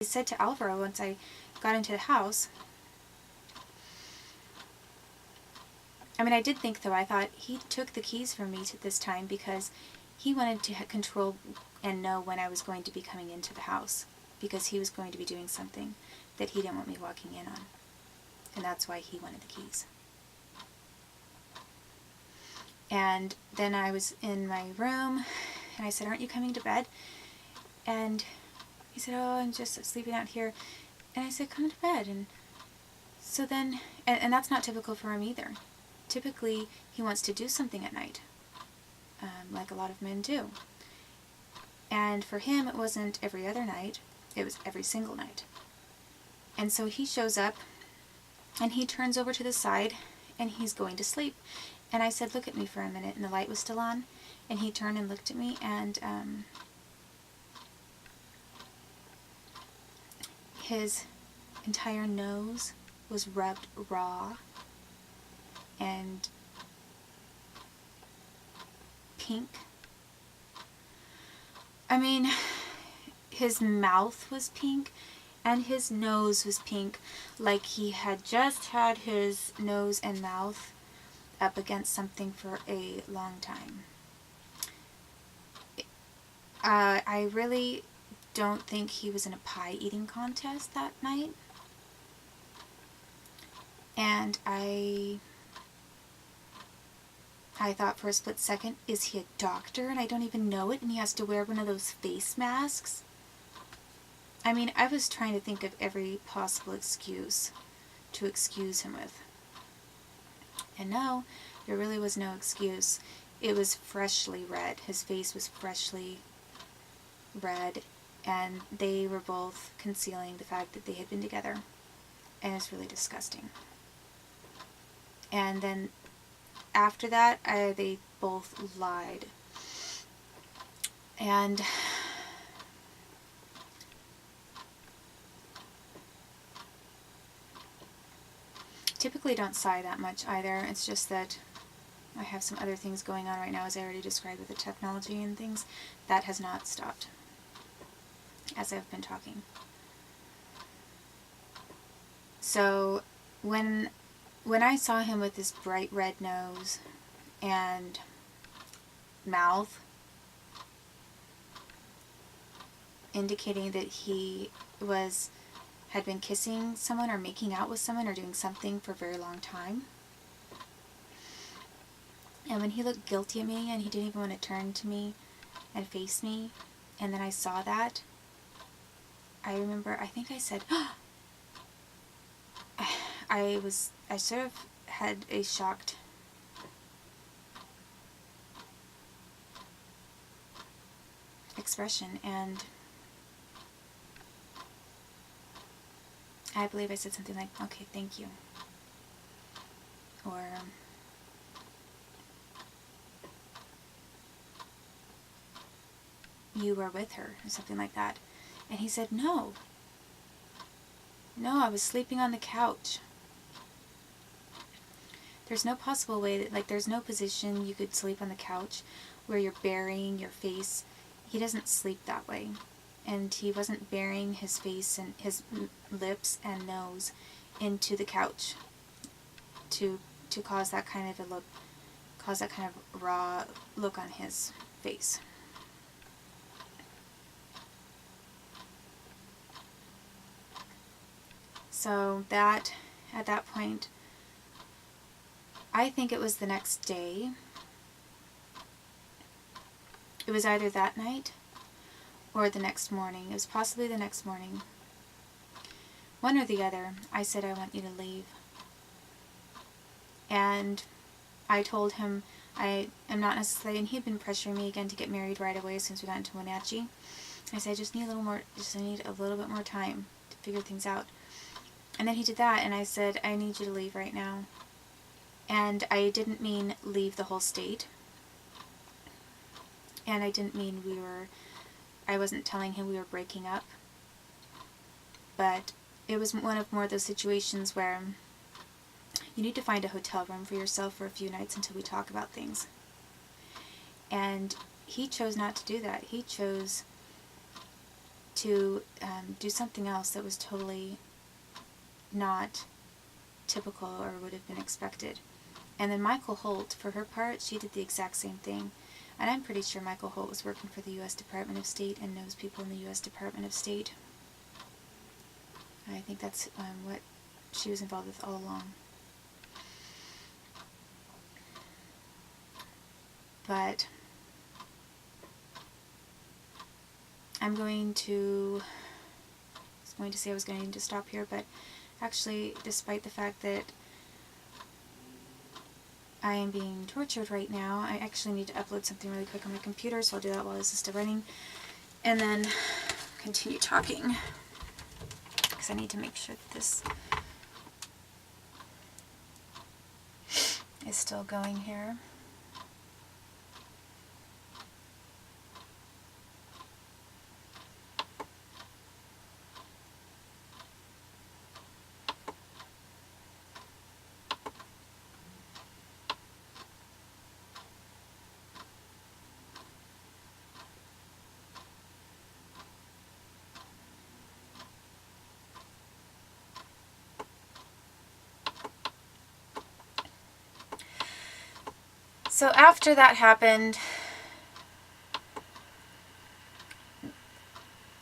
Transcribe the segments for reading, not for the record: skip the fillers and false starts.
said to Alvaro once I got into the house, I mean, I did think, though, I thought he took the keys from me this time because he wanted to control and know when I was going to be coming into the house, because he was going to be doing something that he didn't want me walking in on. And that's why he wanted the keys. And then I was in my room, and I said, "Aren't you coming to bed?" And he said, "Oh, I'm just sleeping out here." And I said, "Come to bed." And so then, and that's not typical for him either. Typically, he wants to do something at night, like a lot of men do. And for him, it wasn't every other night, it was every single night. And so he shows up, and he turns over to the side, and he's going to sleep. And I said, "Look at me for a minute," and the light was still on. And he turned and looked at me, and his entire nose was rubbed raw and pink. I mean, his mouth was pink, and his nose was pink, like he had just had his nose and mouth up against something for a long time. I really don't think he was in a pie eating contest that night. And I thought for a split second, is he a doctor and I don't even know it, and he has to wear one of those face masks? I mean, I was trying to think of every possible excuse to excuse him with. And no, there really was no excuse. It was freshly red. His face was freshly red, and they were both concealing the fact that they had been together. And it's really disgusting. And then after that, they both lied. And typically don't sigh that much either. It's just that I have some other things going on right now, as I already described with the technology and things. That has not stopped as I've been talking. So when I saw him with this bright red nose and mouth indicating that he had been kissing someone or making out with someone or doing something for a very long time, and when he looked guilty at me and he didn't even want to turn to me and face me, and then I saw that, I remember, I think I said, I sort of had a shocked expression, and I believe I said something like, "Okay, thank you," or "You were with her," or something like that. And he said, No, I was sleeping on the couch. There's no possible way that, there's no position you could sleep on the couch where you're burying your face. He doesn't sleep that way. And he wasn't burying his face and his lips and nose into the couch to cause that kind of a look, cause that kind of raw look on his face. So that, at that point, I think it was the next day. It was either that night or the next morning. It was possibly the next morning. One or the other. I said, "I want you to leave." And I told him I am not necessarily, and he had been pressuring me again to get married right away since we got into Wenatchee. I said, I need a little bit more time to figure things out. And then he did that, and I said, "I need you to leave right now." And I didn't mean leave the whole state. And I didn't mean I wasn't telling him we were breaking up. But it was one of more of those situations where you need to find a hotel room for yourself for a few nights until we talk about things. And he chose not to do that. He chose to do something else that was totally not typical or would have been expected. And then Michael Holt, for her part, she did the exact same thing. And I'm pretty sure Michael Holt was working for the U.S. Department of State and knows people in the U.S. Department of State. I think that's what she was involved with all along. But I was going to say I was going to stop here, but actually, despite the fact that I am being tortured right now, I actually need to upload something really quick on my computer, so I'll do that while this is still running, and then continue talking, because I need to make sure that this is still going here. So after that happened,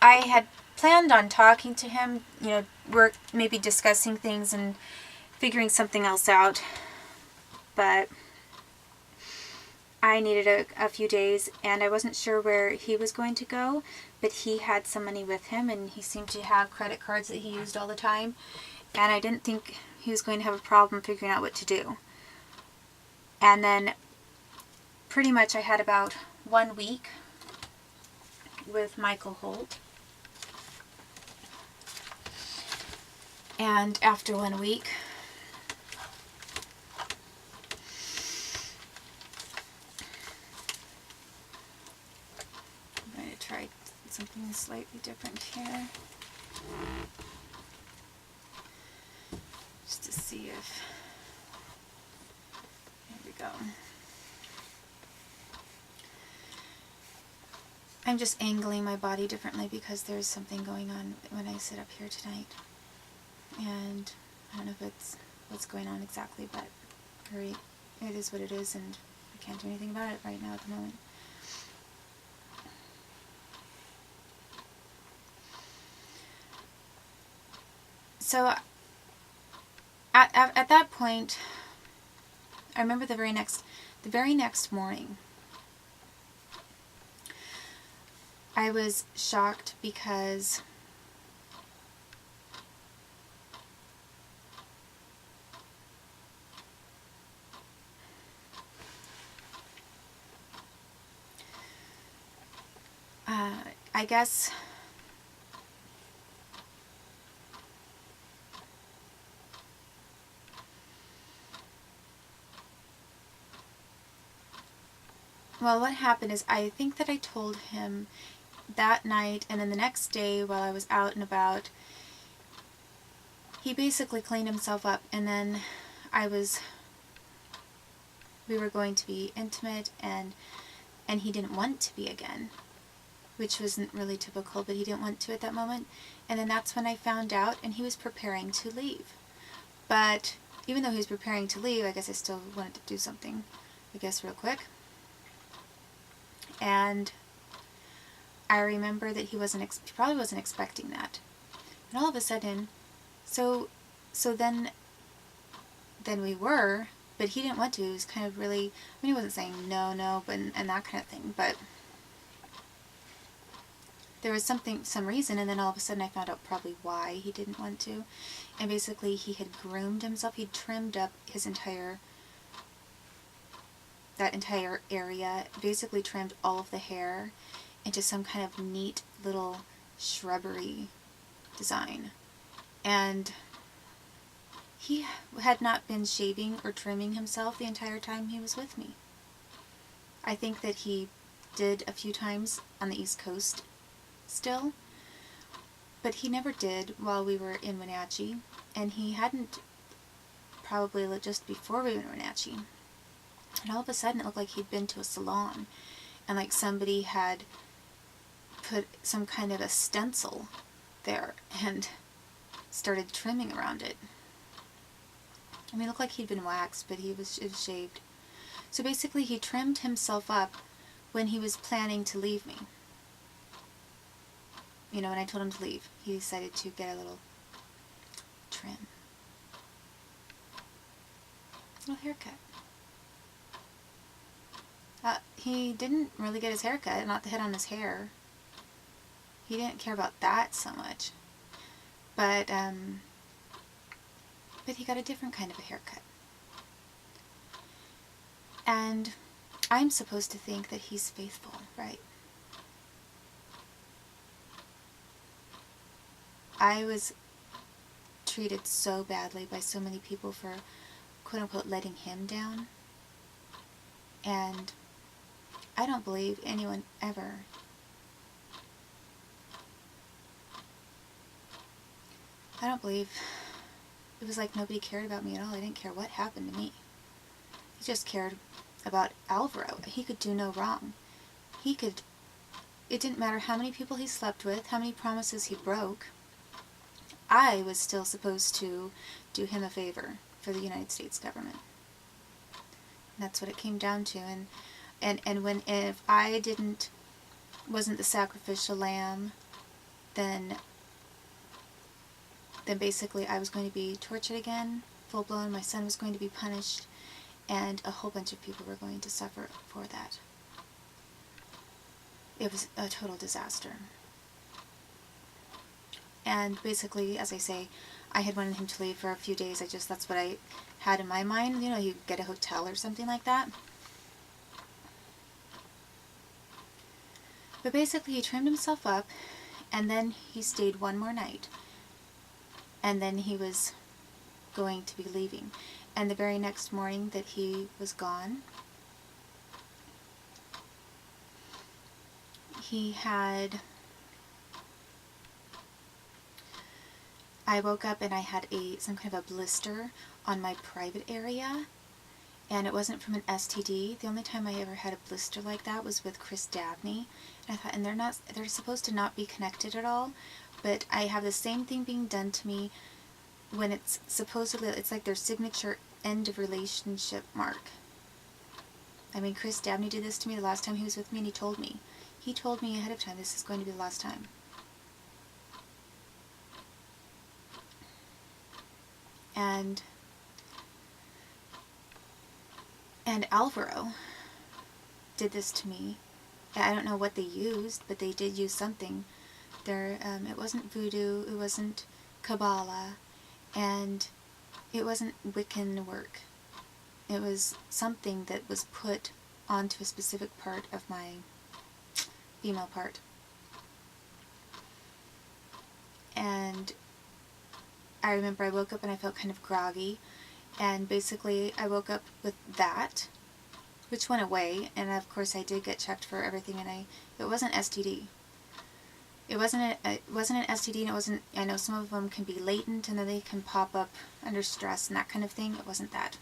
I had planned on talking to him, we're maybe discussing things and figuring something else out, but I needed a few days, and I wasn't sure where he was going to go, but he had some money with him, and he seemed to have credit cards that he used all the time, and I didn't think he was going to have a problem figuring out what to do. And then pretty much I had about 1 week with Michael Holt. And after 1 week, I'm going to try something slightly different here. Just to see if, there we go. I'm just angling my body differently because there's something going on when I sit up here tonight. And I don't know if it's what's going on exactly, but it is what it is, and I can't do anything about it right now at the moment. So at that point, I remember the very next morning, I was shocked because I guess well, what happened is I think that I told him that night, and then the next day while I was out and about, he basically cleaned himself up, and then we were going to be intimate, and he didn't want to be again, which wasn't really typical, but he didn't want to at that moment. And then that's when I found out, and he was preparing to leave. But even though he was preparing to leave, I guess I still wanted to do something, I guess, real quick. And I remember that he probably wasn't expecting that. And all of a sudden, so then we were, but he didn't want to. He was kind of really, he wasn't saying no, but and that kind of thing, but there was some reason, and then all of a sudden I found out probably why he didn't want to. And basically he had groomed himself. He'd trimmed up that entire area, basically trimmed all of the hair into some kind of neat little shrubbery design. And he had not been shaving or trimming himself the entire time he was with me. I think that he did a few times on the East Coast still, but he never did while we were in Wenatchee, and he hadn't probably just before we went to Wenatchee. And all of a sudden it looked like he'd been to a salon, and like somebody had put some kind of a stencil there and started trimming around it. I mean, it looked like he'd been waxed, but it was shaved. So basically he trimmed himself up when he was planning to leave me. You know, when I told him to leave, he decided to get a little trim. Little haircut. He didn't really get his hair cut, not the head on his hair. He didn't care about that so much. But he got a different kind of a haircut. And I'm supposed to think that he's faithful, right? I was treated so badly by so many people for quote-unquote letting him down. And I don't believe anyone ever it was like nobody cared about me at all. I didn't care what happened to me. He just cared about Alvaro. He could do no wrong. It didn't matter how many people he slept with, how many promises he broke. I was still supposed to do him a favor for the United States government. And that's what it came down to. And if I wasn't the sacrificial lamb, then basically I was going to be tortured again, full blown. My son was going to be punished, and a whole bunch of people were going to suffer for that. It was a total disaster. And basically, as I say, I had wanted him to leave for a few days. That's what I had in my mind. You know, he'd get a hotel or something like that. But basically, he trimmed himself up, and then he stayed one more night. And then he was going to be leaving. And the very next morning that he was gone, I woke up and I had some kind of a blister on my private area, and it wasn't from an STD. The only time I ever had a blister like that was with Chris Dabney. And I thought, and they're supposed to not be connected at all, but I have the same thing being done to me when it's supposedly, it's like their signature end of relationship mark. I mean, Chris Dabney did this to me the last time he was with me, and he told me ahead of time, this is going to be the last time. And Alvaro did this to me. I don't know what they used, but they did use something. It wasn't voodoo, it wasn't Kabbalah, and it wasn't Wiccan work. It was something that was put onto a specific part of my female part. And I remember I woke up and I felt kind of groggy, and basically I woke up with that, which went away, and of course I did get checked for everything, and it wasn't STD. It wasn't an STD, and it wasn't, I know some of them can be latent and then they can pop up under stress and that kind of thing. It wasn't that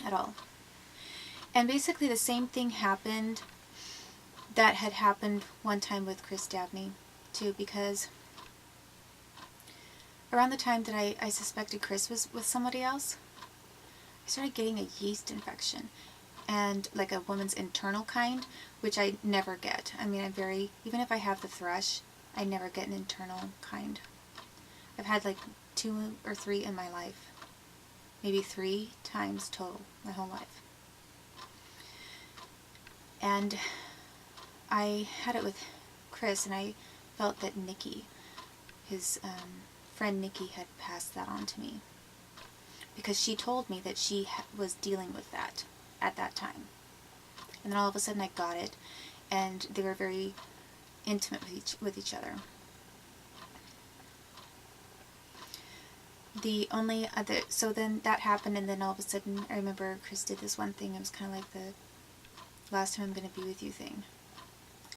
at all. And basically the same thing happened that had happened one time with Chris Dabney too, because around the time that I suspected Chris was with somebody else, I started getting a yeast infection, and like a woman's internal kind, which I never get. I mean, even if I have the thrush, I never get an internal kind. I've had like 2 or 3 in my life. Maybe 3 times total, my whole life. And I had it with Chris, and I felt that Nikki, his friend Nikki, had passed that on to me, because she told me that she was dealing with that at that time. And then all of a sudden I got it, and they were very intimate with each other. So then that happened, and then all of a sudden I remember Chris did this one thing. It was kind of like the last time I'm going to be with you thing.